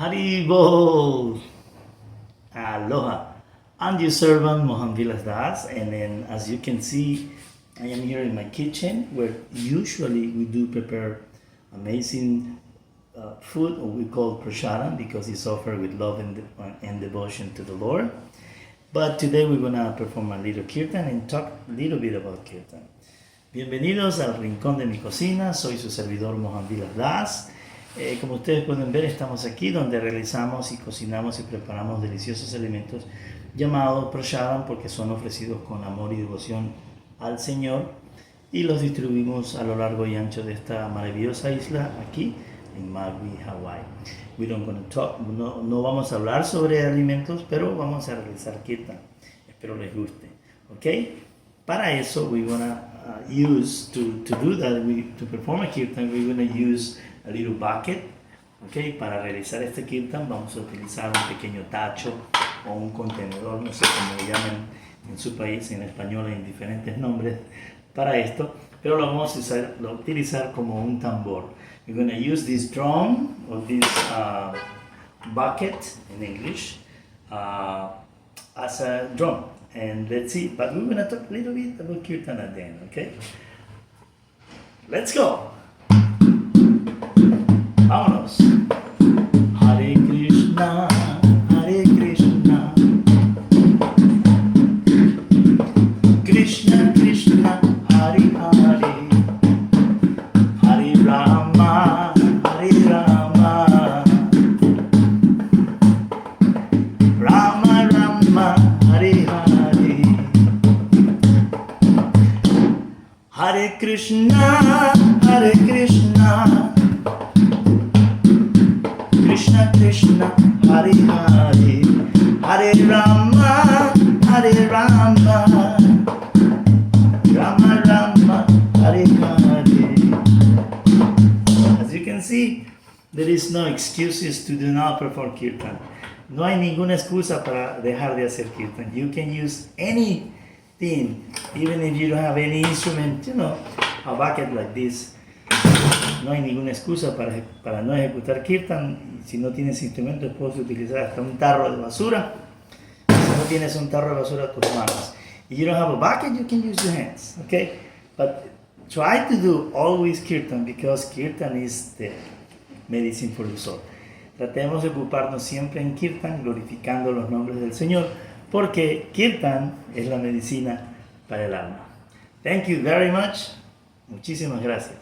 Haribo! Aloha! I'm your servant Mohan Vilas Das, and then as you can see, I am here in my kitchen where usually we do prepare amazing food, or we call prasadam because it's offered with love and devotion to the Lord. But today we're gonna perform a little kirtan and talk a little bit about kirtan. Bienvenidos al rincón de mi cocina, soy su servidor Mohan Vilas Das. Como ustedes pueden ver, estamos aquí donde realizamos y cocinamos y preparamos deliciosos alimentos llamados prasadam porque son ofrecidos con amor y devoción al Señor y los distribuimos a lo largo y ancho de esta maravillosa isla aquí en Maui, Hawaii. No vamos a hablar sobre alimentos, pero vamos a realizar kirtan. Espero les guste. ¿Ok? Para eso, we're gonna use, to do that, to perform a kirtan, we're gonna use a little bucket. ¿Ok? Para realizar este kirtan vamos a utilizar un pequeño tacho o un contenedor, no sé cómo lo llamen en su país, en español hay diferentes nombres para esto, pero lo vamos a utilizar como un tambor. We're going to use this drum or this bucket in English as a drum. And let's see, but we're going to talk a little bit about kirtan at the end, okay? Let's go! Vámonos! Hare Krishna, Hare Krishna, Krishna Krishna, Hare Hare, Hare Rama, Hare Rama, Rama Rama, Hare Hare, Hare Krishna, Hare Krishna, Krishna Krishna, Hare Hare, Hare Rama, Hare Rama, Rama Rama, Hare Hare. As you can see, there is no excuses to do not perform kirtan. No hay ninguna excusa para dejar de hacer kirtan. You can use anything, even if you don't have any instrument, a bucket like this. No hay ninguna excusa para no ejecutar kirtan. Si no tienes instrumentos, puedes utilizar hasta un tarro de basura. Si no tienes un tarro de basura, tus manos. If you don't have a bucket, you can use your hands, okay? But try to do always kirtan because kirtan is the medicine for the soul. Tratemos de ocuparnos siempre en kirtan, glorificando los nombres del Señor, porque kirtan es la medicina para el alma. Thank you very much. Muchísimas gracias.